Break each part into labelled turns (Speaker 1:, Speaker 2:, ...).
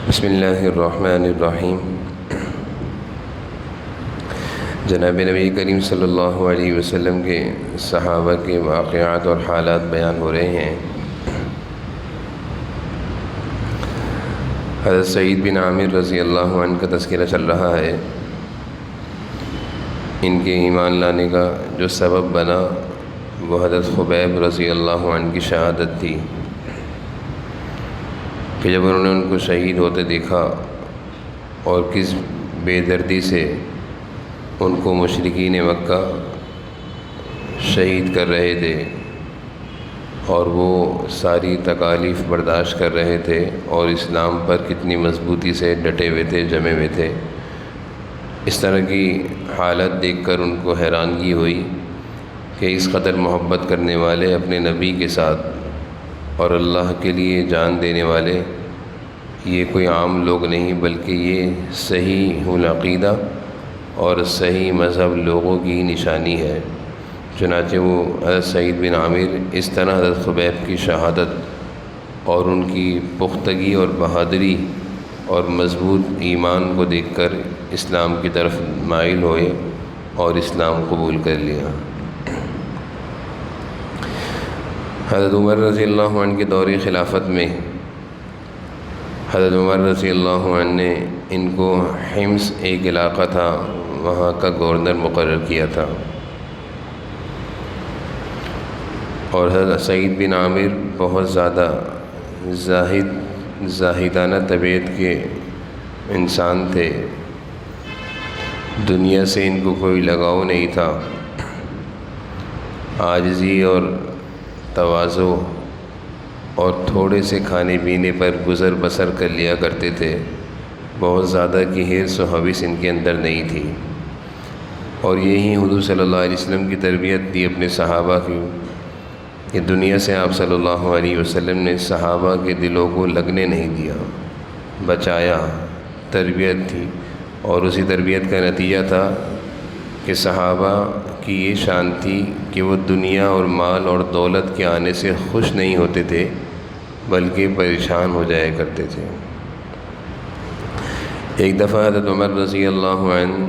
Speaker 1: بسم اللہ الرحمن الرحیم۔ جناب نبی کریم صلی اللہ علیہ وسلم کے صحابہ کے واقعات اور حالات بیان ہو رہے ہیں۔ حضرت سعید بن عامر رضی اللہ عنہ کا تذکرہ چل رہا ہے۔ ان کے ایمان لانے کا جو سبب بنا وہ حضرت خبیب رضی اللہ عنہ کی شہادت تھی کہ جب انہوں نے ان کو شہید ہوتے دیکھا اور کس بے دردی سے ان کو مشرکین مکہ شہید کر رہے تھے اور وہ ساری تکالیف برداشت کر رہے تھے اور اسلام پر کتنی مضبوطی سے ڈٹے ہوئے تھے، جمے ہوئے تھے، اس طرح کی حالت دیکھ کر ان کو حیرانگی ہوئی کہ اس قدر محبت کرنے والے اپنے نبی کے ساتھ اور اللہ کے لیے جان دینے والے یہ کوئی عام لوگ نہیں بلکہ یہ صحیح العقیدہ اور صحیح مذہب لوگوں کی نشانی ہے۔ چنانچہ وہ حضرت سعید بن عامر اس طرح حضرت خبیب کی شہادت اور ان کی پختگی اور بہادری اور مضبوط ایمان کو دیکھ کر اسلام کی طرف مائل ہوئے اور اسلام قبول کر لیا۔ حضرت عمر رضی اللہ عنہ کے دور خلافت میں حضرت عمر رضی اللہ عنہ نے ان کو حمص ایک علاقہ تھا وہاں کا گورنر مقرر کیا تھا، اور حضرت سعید بن عامر بہت زیادہ زاہدانہ طبیعت کے انسان تھے۔ دنیا سے ان کو کوئی لگاؤ نہیں تھا، عاجزی اور تواضع اور تھوڑے سے کھانے پینے پر گزر بسر کر لیا کرتے تھے۔ بہت زیادہ کی حرص و حوث ان کے اندر نہیں تھی، اور یہی حضور صلی اللہ علیہ وسلم کی تربیت تھی اپنے صحابہ کی کہ دنیا سے آپ صلی اللہ علیہ وسلم نے صحابہ کے دلوں کو لگنے نہیں دیا، بچایا، تربیت تھی، اور اسی تربیت کا نتیجہ تھا کہ صحابہ کی یہ شان تھی کہ وہ دنیا اور مال اور دولت کے آنے سے خوش نہیں ہوتے تھے بلکہ پریشان ہو جایا کرتے تھے۔ ایک دفعہ حضرت عمر رضی اللہ عنہ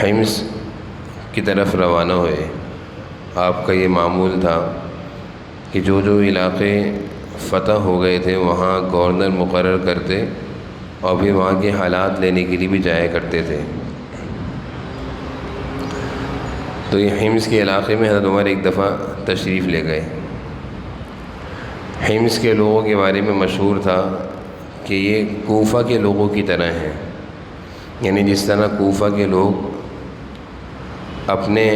Speaker 1: حمص کی طرف روانہ ہوئے۔ آپ کا یہ معمول تھا کہ جو علاقے فتح ہو گئے تھے وہاں گورنر مقرر کرتے اور پھر وہاں کے حالات لینے کے لیے بھی جایا کرتے تھے۔ تو یہ حمص کے علاقے میں حضرت عمر ایک دفعہ تشریف لے گئے۔ حمص کے لوگوں کے بارے میں مشہور تھا کہ یہ کوفہ کے لوگوں کی طرح ہیں، یعنی جس طرح کوفہ کے لوگ اپنے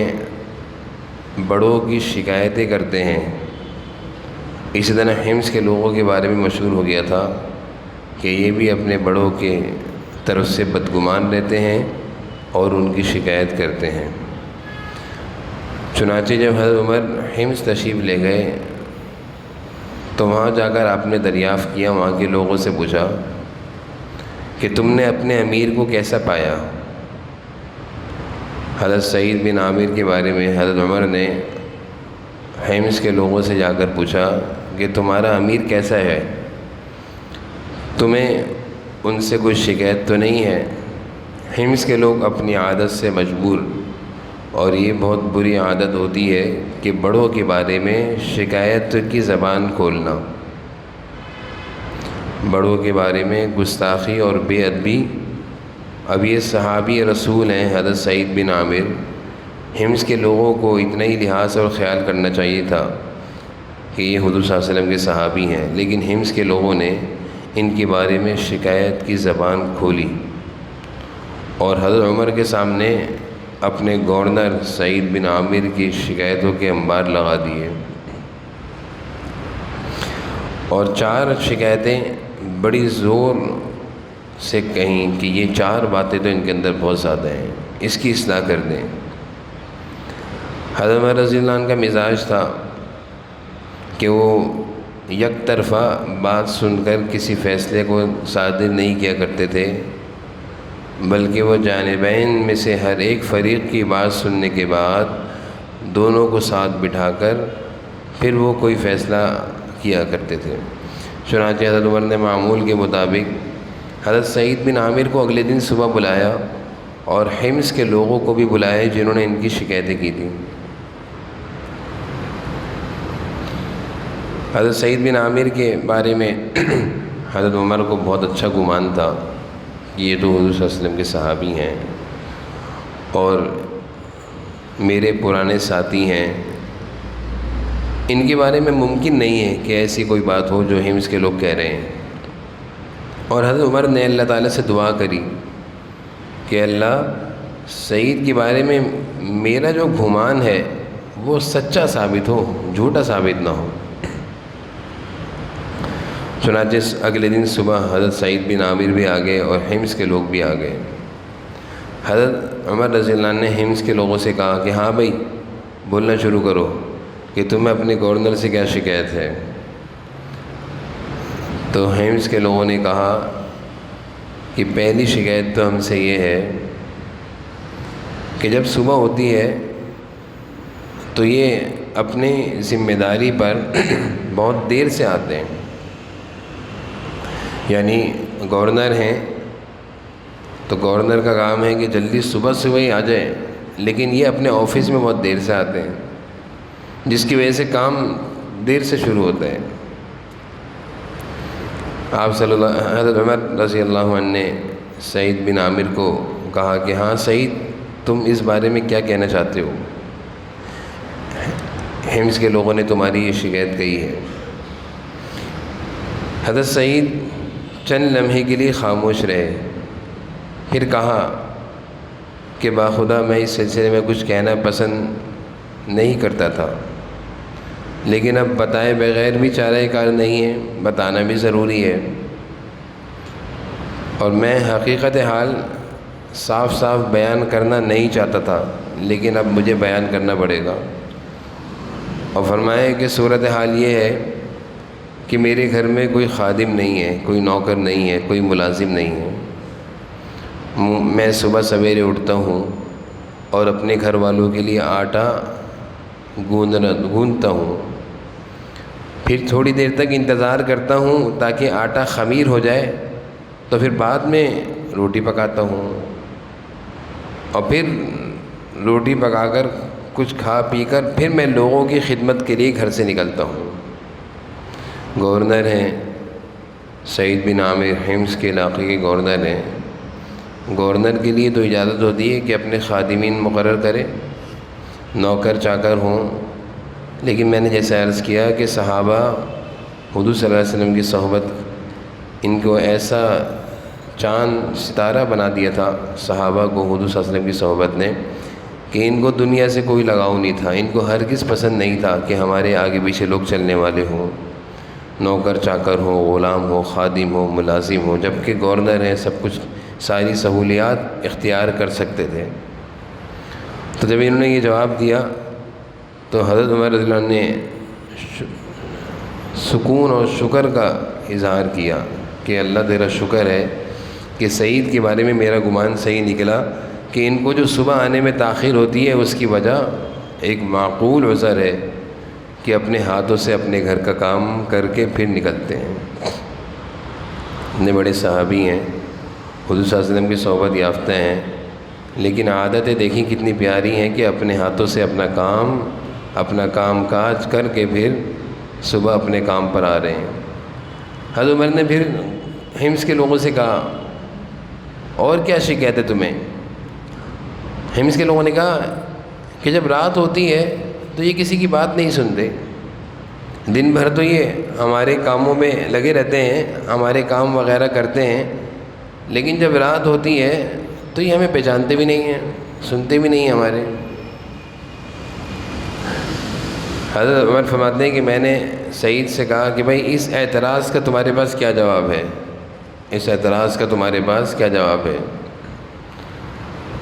Speaker 1: بڑوں کی شکایتیں کرتے ہیں، اسی طرح حمص کے لوگوں کے بارے میں مشہور ہو گیا تھا کہ یہ بھی اپنے بڑوں کے طرف سے بدگمان رہتے ہیں اور ان کی شکایت کرتے ہیں۔ چنانچہ جب حضرت عمر حمص تشریف لے گئے تو وہاں جا کر آپ نے دریافت کیا، وہاں کے لوگوں سے پوچھا کہ تم نے اپنے امیر کو کیسا پایا؟ حضرت سعید بن عامر کے بارے میں حضرت عمر نے حمص کے لوگوں سے جا کر پوچھا کہ تمہارا امیر کیسا ہے؟ تمہیں ان سے کوئی شکایت تو نہیں ہے؟ حمص کے لوگ اپنی عادت سے مجبور، اور یہ بہت بری عادت ہوتی ہے کہ بڑوں کے بارے میں شکایت کی زبان کھولنا، بڑوں کے بارے میں گستاخی اور بے ادبی۔ اب یہ صحابی رسول ہیں حضرت سعید بن عامر، حمص کے لوگوں کو اتنا ہی لحاظ اور خیال کرنا چاہیے تھا کہ یہ حضور صلی اللہ علیہ وسلم کے صحابی ہیں، لیکن حمص کے لوگوں نے ان کے بارے میں شکایت کی زبان کھولی اور حضرت عمر کے سامنے اپنے گورنر سعید بن عامر کی شکایتوں کے انبار لگا دیے، اور 4 شکایتیں بڑی زور سے کہیں کہ یہ 4 باتیں تو ان کے اندر بہت زیادہ ہیں، اس کی اصلاح کر دیں۔ حضرت عمر رضی اللہ عنہ کا مزاج تھا کہ وہ یک طرفہ بات سن کر کسی فیصلے کو صادر نہیں کیا کرتے تھے، بلکہ وہ جانبین میں سے ہر ایک فریق کی بات سننے کے بعد دونوں کو ساتھ بٹھا کر پھر وہ کوئی فیصلہ کیا کرتے تھے۔ چنانچہ حضرت عمر نے معمول کے مطابق حضرت سعید بن عامر کو اگلے دن صبح بلایا اور حمص کے لوگوں کو بھی بلائے جنہوں نے ان کی شکایتیں کی تھیں۔ حضرت سعید بن عامر کے بارے میں حضرت عمر کو بہت اچھا گمان تھا کہ یہ تو حضور صلی اللہ علیہ وسلم کے صحابی ہیں اور میرے پرانے ساتھی ہیں، ان کے بارے میں ممکن نہیں ہے کہ ایسی کوئی بات ہو جو حمص کے لوگ کہہ رہے ہیں۔ اور حضرت عمر نے اللہ تعالیٰ سے دعا کری کہ اللہ سعید کے بارے میں میرا جو گمان ہے وہ سچا ثابت ہو، جھوٹا ثابت نہ ہو۔ چنانچہ اگلے دن صبح حضرت سعید بن عامر بھی آ گئے اور حمص کے لوگ بھی آ گئے۔ حضرت عمر رضی اللہ عنہ نے حمص کے لوگوں سے کہا کہ ہاں بھائی بولنا شروع کرو کہ تمہیں اپنے گورنر سے کیا شکایت ہے۔ تو حمص کے لوگوں نے کہا کہ پہلی شکایت تو ہم سے یہ ہے کہ جب صبح ہوتی ہے تو یہ اپنی ذمہ داری پر بہت دیر سے آتے ہیں، یعنی گورنر ہیں تو گورنر کا کام ہے کہ جلدی صبح صبح ہی آ جائے، لیکن یہ اپنے آفس میں بہت دیر سے آتے ہیں جس کی وجہ سے کام دیر سے شروع ہوتا ہے۔ آپ حضرت عمر رضی اللہ عنہ نے سعید بن عامر کو کہا کہ ہاں سعید تم اس بارے میں کیا کہنا چاہتے ہو، حمص کے لوگوں نے تمہاری یہ شکایت کہی ہے۔ حضرت سعید چند لمحے کے لیے خاموش رہے، پھر کہا کہ باخدا میں اس سلسلے میں کچھ کہنا پسند نہیں کرتا تھا، لیکن اب بتائے بغیر بھی چارہ کار نہیں ہے، بتانا بھی ضروری ہے، اور میں حقیقت حال صاف صاف بیان کرنا نہیں چاہتا تھا لیکن اب مجھے بیان کرنا پڑے گا۔ اور فرمایا کہ صورتحال یہ ہے کہ میرے گھر میں کوئی خادم نہیں ہے، کوئی نوکر نہیں ہے، کوئی ملازم نہیں ہے۔ میں صبح سویرے اٹھتا ہوں اور اپنے گھر والوں کے لیے آٹا گوندتا ہوں، پھر تھوڑی دیر تک انتظار کرتا ہوں تاکہ آٹا خمیر ہو جائے، تو پھر بعد میں روٹی پکاتا ہوں، اور پھر روٹی پکا کر کچھ کھا پی کر پھر میں لوگوں کی خدمت کے لیے گھر سے نکلتا ہوں۔ گورنر ہیں سعید بن عامر، حمص کے علاقے کے گورنر ہیں۔ گورنر کے لیے تو اجازت ہوتی ہے کہ اپنے خادمین مقرر کرے، نوکر چاکر ہوں، لیکن میں نے جیسے عرض کیا کہ صحابہ حضور صلی اللہ علیہ وسلم کی صحبت ان کو ایسا چاند ستارہ بنا دیا تھا صحابہ کو حضور صلی اللہ علیہ وسلم کی صحبت نے کہ ان کو دنیا سے کوئی لگاؤ نہیں تھا، ان کو ہرگز پسند نہیں تھا کہ ہمارے آگے پیچھے لوگ چلنے والے ہوں، نوکر چاکر ہو، غلام ہو، خادم ہو، ملازم ہو، جبکہ گورنر ہیں سب کچھ ساری سہولیات اختیار کر سکتے تھے۔ تو جب انہوں نے یہ جواب دیا تو حضرت عمر رضی اللہ عنہ نے سکون اور شکر کا اظہار کیا کہ اللہ تیرا شکر ہے کہ سعید کے بارے میں میرا گمان صحیح نکلا کہ ان کو جو صبح آنے میں تاخیر ہوتی ہے اس کی وجہ ایک معقول عذر ہے کہ اپنے ہاتھوں سے اپنے گھر کا کام کر کے پھر نکلتے ہیں۔ اتنے بڑے صحابی ہیں، حضور صلی اللہ علیہ وسلم کی صحبت یافتہ ہیں، لیکن عادتیں دیکھیں کتنی پیاری ہیں کہ اپنے ہاتھوں سے اپنا کام کاج کر کے پھر صبح اپنے کام پر آ رہے ہیں۔ حضرت عمر نے پھر حمص کے لوگوں سے کہا اور کیا شکایت ہے تمہیں؟ حمص کے لوگوں نے کہا کہ جب رات ہوتی ہے تو یہ کسی کی بات نہیں سنتے، دن بھر تو یہ ہمارے کاموں میں لگے رہتے ہیں، ہمارے کام وغیرہ کرتے ہیں، لیکن جب رات ہوتی ہے تو یہ ہمیں پہچانتے بھی نہیں ہیں، سنتے بھی نہیں ہیں ہمارے۔ حضرت عمر فرماتے ہیں کہ میں نے سعید سے کہا کہ بھائی اس اعتراض کا تمہارے پاس کیا جواب ہے، اس اعتراض کا تمہارے پاس کیا جواب ہے؟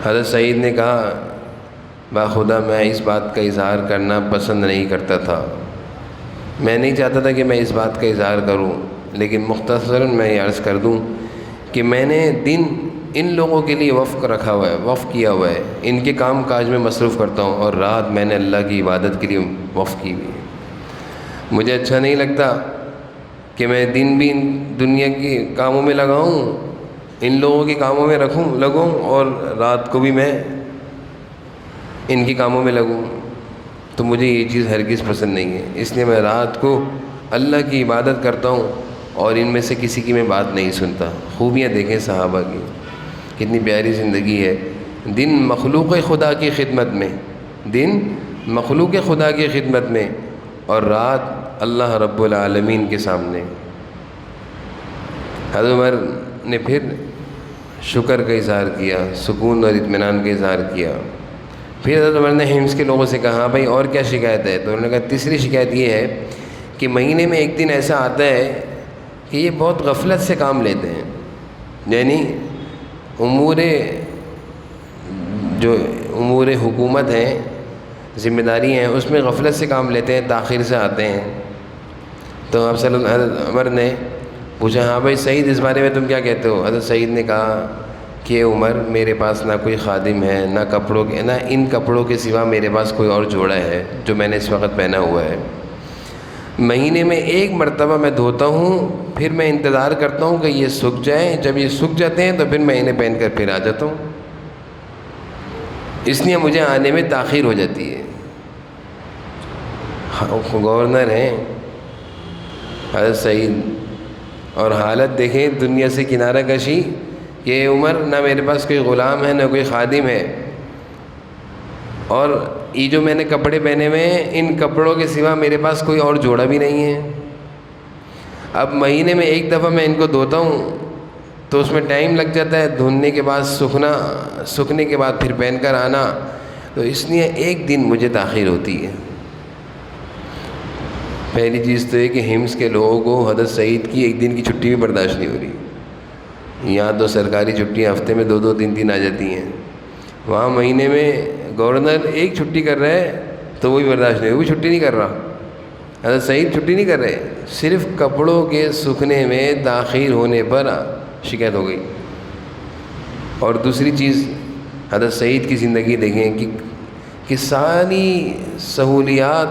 Speaker 1: حضرت سعید نے کہا باخدا میں اس بات کا اظہار کرنا پسند نہیں کرتا تھا، میں نہیں چاہتا تھا کہ میں اس بات کا اظہار کروں، لیکن مختصراً میں یہ عرض کر دوں کہ میں نے دن ان لوگوں کے لیے وقف کیا ہوا ہے، ان کے کام کاج میں مصروف کرتا ہوں، اور رات میں نے اللہ کی عبادت کے لیے وقف کی ہوئی ہے۔ مجھے اچھا نہیں لگتا کہ میں دن بھی دنیا کے کاموں میں لگاؤں، ان لوگوں کے کاموں میں لگوں، اور رات کو بھی میں ان کے کاموں میں لگوں، تو مجھے یہ چیز ہرگز پسند نہیں ہے۔ اس لیے میں رات کو اللہ کی عبادت کرتا ہوں اور ان میں سے کسی کی میں بات نہیں سنتا۔ خوبیاں دیکھیں صحابہ کی، کتنی پیاری زندگی ہے۔ دن مخلوق خدا کی خدمت میں، دن مخلوق خدا کی خدمت میں، اور رات اللہ رب العالمین کے سامنے۔ حضرت عمر نے پھر شکر کا اظہار کیا، سکون اور اطمینان کا اظہار کیا۔ پھر حضرت عمر نے حمص کے لوگوں سے کہا، ہاں بھائی اور کیا شکایت ہے؟ تو انہوں نے کہا تیسری شکایت یہ ہے کہ مہینے میں ایک دن ایسا آتا ہے کہ یہ بہت غفلت سے کام لیتے ہیں، یعنی امور حکومت ہیں، ذمہ داری ہیں، اس میں غفلت سے کام لیتے ہیں، تاخیر سے آتے ہیں۔ تو آپ صلی اللہ حضرت عمر نے پوچھا، ہاں بھائی سعید اس بارے میں تم کیا کہتے ہو؟ حضرت سعید نے کہا کہ عمر میرے پاس نہ کوئی خادم ہے، نہ ان کپڑوں کے سوا میرے پاس کوئی اور جوڑا ہے جو میں نے اس وقت پہنا ہوا ہے۔ مہینے میں ایک مرتبہ میں دھوتا ہوں، پھر میں انتظار کرتا ہوں کہ یہ سوکھ جائیں، جب یہ سوکھ جاتے ہیں تو پھر میں انہیں پہن کر پھر آ جاتا ہوں، اس لیے مجھے آنے میں تاخیر ہو جاتی ہے۔ گورنر ہیں حضرت سعید، اور حالت دیکھیں دنیا سے کنارہ کشی کہ عمر نہ میرے پاس کوئی غلام ہے نہ کوئی خادم ہے، اور یہ جو میں نے کپڑے پہنے ہوئے ہیں ان کپڑوں کے سوا میرے پاس کوئی اور جوڑا بھی نہیں ہے۔ اب مہینے میں ایک دفعہ میں ان کو دھوتا ہوں تو اس میں ٹائم لگ جاتا ہے، دھونے کے بعد سوکھنے کے بعد پھر پہن کر آنا، تو اس لیے ایک دن مجھے تاخیر ہوتی ہے۔ پہلی چیز تو یہ کہ حمص کے لوگوں کو حضرت سعید کی ایک دن کی چھٹی بھی برداشت نہیں ہو رہی۔ یہاں تو سرکاری چھٹیاں ہفتے میں 2-3 آ جاتی ہیں، وہاں مہینے میں گورنر ایک چھٹی کر رہا ہے تو وہ بھی برداشت نہیں، وہ بھی چھٹی نہیں کر رہا۔ حضرت سعید چھٹی نہیں کر رہے، صرف کپڑوں کے سوکھنے میں تاخیر ہونے پر شکایت ہو گئی۔ اور دوسری چیز حضرت سعید کی زندگی دیکھیں کہ ساری سہولیات،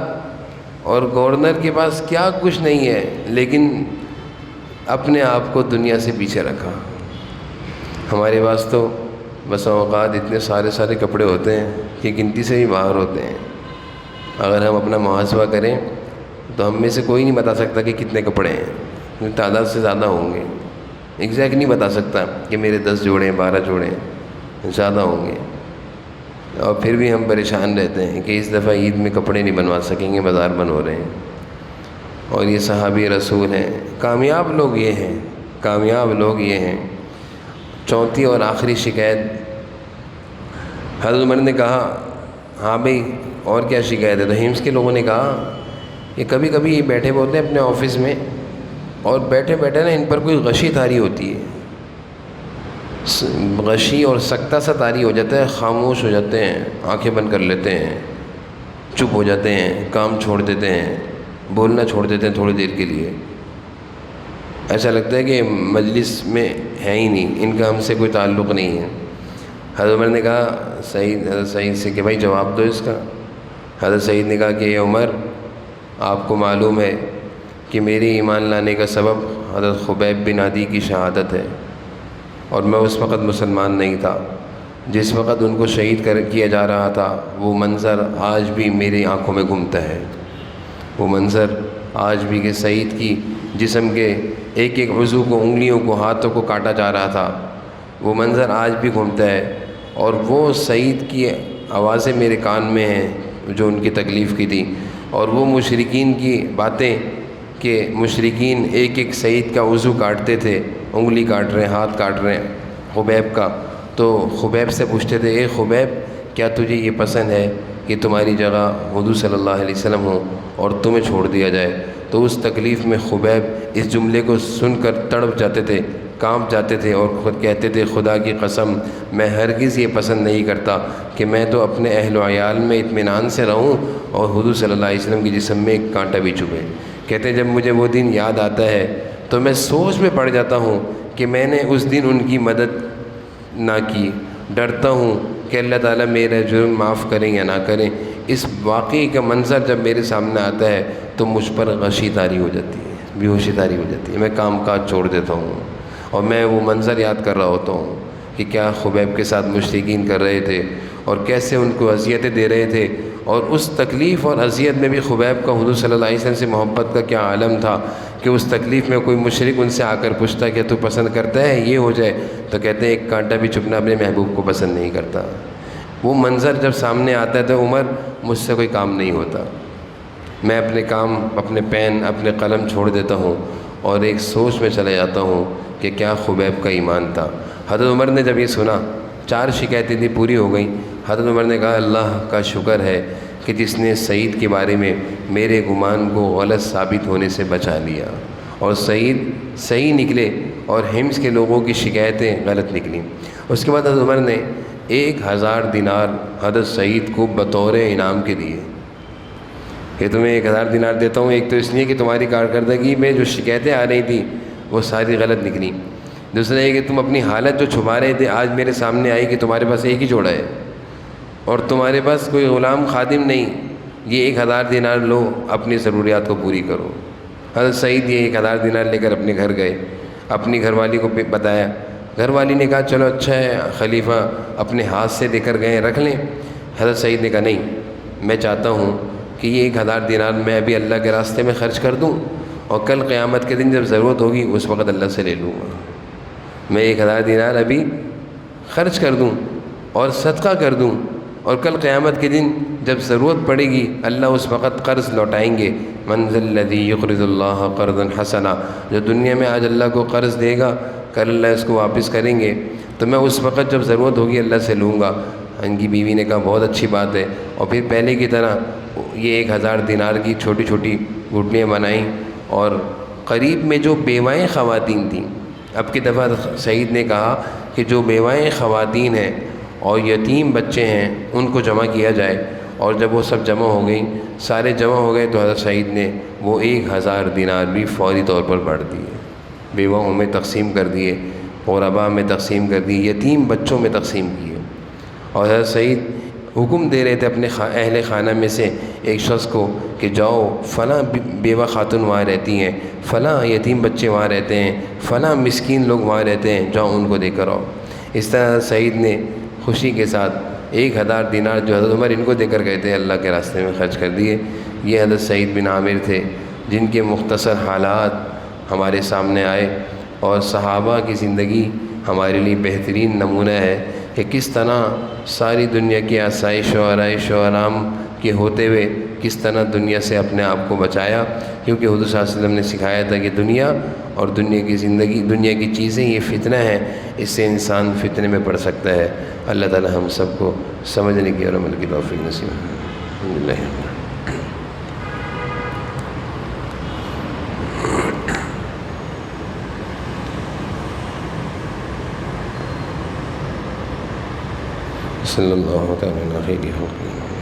Speaker 1: اور گورنر کے پاس کیا کچھ نہیں ہے، لیکن اپنے آپ کو دنیا سے پیچھے رکھا۔ ہمارے پاس تو بسا اوقات اتنے سارے کپڑے ہوتے ہیں کہ گنتی سے بھی باہر ہوتے ہیں۔ اگر ہم اپنا محاسبہ کریں تو ہم میں سے کوئی نہیں بتا سکتا کہ کتنے کپڑے ہیں، تعداد سے زیادہ ہوں گے۔ ایگزیکٹ نہیں بتا سکتا کہ میرے 10 جوڑے 12 جوڑے زیادہ ہوں گے، اور پھر بھی ہم پریشان رہتے ہیں کہ اس دفعہ عید میں کپڑے نہیں بنوا سکیں گے، بازار بند ہو رہے ہیں۔ اور یہ صحابی رسول ہیں، کامیاب لوگ یہ ہیں۔ چوتھی اور آخری شکایت، حضرت عمر نے کہا، ہاں بھئی اور کیا شکایت ہے؟ تو حمص کے لوگوں نے کہا کہ کبھی کبھی یہ بیٹھے ہوتے ہیں اپنے آفس میں، اور بیٹھے نا ان پر کوئی غشی طاری ہوتی ہے، غشی اور سکتہ سا طاری ہو جاتا ہے، خاموش ہو جاتے ہیں، آنکھیں بند کر لیتے ہیں، چپ ہو جاتے ہیں، کام چھوڑ دیتے ہیں، بولنا چھوڑ دیتے ہیں تھوڑی دیر کے لیے۔ ایسا لگتا ہے کہ مجلس میں ہے ہی نہیں، ان کا ہم سے کوئی تعلق نہیں ہے۔ حضرت عمر نے کہا حضرت سعید سے کہ بھائی جواب دو اس کا۔ حضرت سعید نے کہا کہ اے عمر، آپ کو معلوم ہے کہ میری ایمان لانے کا سبب حضرت خبیب بن عدی کی شہادت ہے، اور میں اس وقت مسلمان نہیں تھا۔ جس وقت ان کو شہید کیا جا رہا تھا، وہ منظر آج بھی میری آنکھوں میں گھومتا ہے، وہ منظر آج بھی کہ سعید کی جسم کے ایک ایک عضو کو، انگلیوں کو، ہاتھوں کو کاٹا جا رہا تھا، وہ منظر آج بھی گھومتا ہے۔ اور وہ سعید کی آوازیں میرے کان میں ہیں جو ان کی تکلیف کی تھی، اور وہ مشرکین کی باتیں کہ مشرکین ایک ایک سعید کا عضو کاٹتے تھے، انگلی کاٹ رہے ہیں، ہاتھ کاٹ رہے ہیں خبیب کا، تو خبیب سے پوچھتے تھے، اے خبیب کیا تجھے یہ پسند ہے کہ تمہاری جگہ حضور صلی اللہ علیہ وسلم ہو اور تمہیں چھوڑ دیا جائے؟ تو اس تکلیف میں خبیب اس جملے کو سن کر تڑپ جاتے تھے، کانپ جاتے تھے، اور خود کہتے تھے، خدا کی قسم میں ہرگز یہ پسند نہیں کرتا کہ میں تو اپنے اہل و عیال میں اطمینان سے رہوں اور حضور صلی اللہ علیہ وسلم کی جسم میں ایک کانٹا بھی چبھے۔ کہتے ہیں جب مجھے وہ دن یاد آتا ہے تو میں سوچ میں پڑ جاتا ہوں کہ میں نے اس دن ان کی مدد نہ کی، ڈرتا ہوں کہ اللہ تعالیٰ میرا جرم معاف کریں یا نہ کریں۔ اس واقعے کا منظر جب میرے سامنے آتا ہے تو مجھ پر غشی طاری ہو جاتی ہے، بے ہوشی طاری ہو جاتی ہے، میں کام کاج چھوڑ دیتا ہوں اور میں وہ منظر یاد کر رہا ہوتا ہوں کہ کیا خبیب کے ساتھ مشرکین کر رہے تھے اور کیسے ان کو اذیتیں دے رہے تھے، اور اس تکلیف اور اذیت میں بھی خبیب کا حضور صلی اللہ علیہ وسلم سے محبت کا کیا عالم تھا کہ اس تکلیف میں کوئی مشرک ان سے آ کر پوچھتا کہ تو پسند کرتا ہے یہ ہو جائے، تو کہتے ہیں ایک کانٹا بھی چبھنا اپنے محبوب کو پسند نہیں کرتا۔ وہ منظر جب سامنے آتا ہے تو عمر مجھ سے کوئی کام نہیں ہوتا، میں اپنے کام، اپنے پین، اپنے قلم چھوڑ دیتا ہوں اور ایک سوچ میں چلا جاتا ہوں کہ کیا خبیب کا ایمان تھا۔ حضرت عمر نے جب یہ سنا، 4 شکایتیں تھی پوری ہو گئیں، حضرت عمر نے کہا اللہ کا شکر ہے کہ جس نے سعید کے بارے میں میرے گمان کو غلط ثابت ہونے سے بچا لیا، اور سعید صحیح نکلے اور حمص کے لوگوں کی شکایتیں غلط نکلیں۔ اس کے بعد حضرت عمر نے 1000 دینار حضرت سعید کو بطور انعام کے دیے کہ تمہیں 1000 دینار دیتا ہوں، ایک تو اس لیے کہ تمہاری کارکردگی میں جو شکایتیں آ رہی تھیں وہ ساری غلط نکلیں، دوسرا یہ کہ تم اپنی حالت جو چھپا رہے تھے آج میرے سامنے آئی کہ تمہارے پاس ایک ہی جوڑا ہے اور تمہارے پاس کوئی غلام خادم نہیں، یہ 1000 دینار لو، اپنی ضروریات کو پوری کرو۔ حضرت سعید یہ 1000 دینار لے کر اپنے گھر گئے، اپنی گھر والی کو بتایا، گھر والی نے کہا چلو اچھا ہے، خلیفہ اپنے ہاتھ سے دے کر گئے، رکھ لیں۔ حضرت سعید نے کہا نہیں، میں چاہتا ہوں کہ یہ 1000 دینار میں ابھی اللہ کے راستے میں خرچ کر دوں اور کل قیامت کے دن جب ضرورت ہوگی اس وقت اللہ سے لے لوں گا۔ میں 1000 دینار ابھی خرچ کر دوں اور صدقہ کر دوں، اور کل قیامت کے دن جب ضرورت پڑے گی اللہ اس وقت قرض لوٹائیں گے۔ من ذا الذی یقرض اللہ قرضا حسنا، جو دنیا میں آج اللہ کو قرض دے گا کل اللہ اس کو واپس کریں گے، تو میں اس وقت جب ضرورت ہوگی اللہ سے لوں گا۔ ان کی بیوی نے کہا بہت اچھی بات ہے، اور پھر پہلے کی طرح یہ 1000 دینار کی چھوٹی چھوٹی گٹلیاں بنائیں، اور قریب میں جو بیوائیں خواتین تھیں، اب کی دفعہ سعید نے کہا کہ جو بیوائیں خواتین ہیں اور یتیم بچے ہیں ان کو جمع کیا جائے، اور جب وہ سب جمع ہو گئیں، سارے جمع ہو گئے، تو حضرت سعید نے وہ 1000 دینار بھی فوری طور پر بانٹ دیے، بیواؤں میں تقسیم کر دیے، غرباء میں تقسیم کر دیے، یتیم بچوں میں تقسیم کیے۔ اور حضرت سعید حکم دے رہے تھے اپنے اہل خانہ میں سے ایک شخص کو کہ جاؤ فلاں بیوہ خاتون وہاں رہتی ہیں، فلاں یتیم بچے وہاں رہتے ہیں، فلاں مسکین لوگ وہاں رہتے ہیں، جاؤ ان کو دے کر آؤ۔ اس طرح سعید نے خوشی کے ساتھ 1000 دینار جو حضرت عمر ان کو دے کر گئے تھے اللہ کے راستے میں خرچ کر دیے۔ یہ حضرت سعید بن عامر تھے جن کے مختصر حالات ہمارے سامنے آئے، اور صحابہ کی زندگی ہمارے لیے بہترین نمونہ ہے کہ کس طرح ساری دنیا کی آسائش و آرائش و آرام کے ہوتے ہوئے کس طرح دنیا سے اپنے آپ کو بچایا، کیونکہ حضور صلی اللہ علیہ وسلم نے سکھایا تھا کہ دنیا اور دنیا کی زندگی، دنیا کی چیزیں یہ فتنہ ہے، اس سے انسان فتنے میں پڑ سکتا ہے۔ اللہ تعالی ہم سب کو سمجھنے کی اور عمل کی توفیق نصیب فرمائے۔ الحمدللہ۔ صلی اللہ تعالیٰ علیہ وسلم۔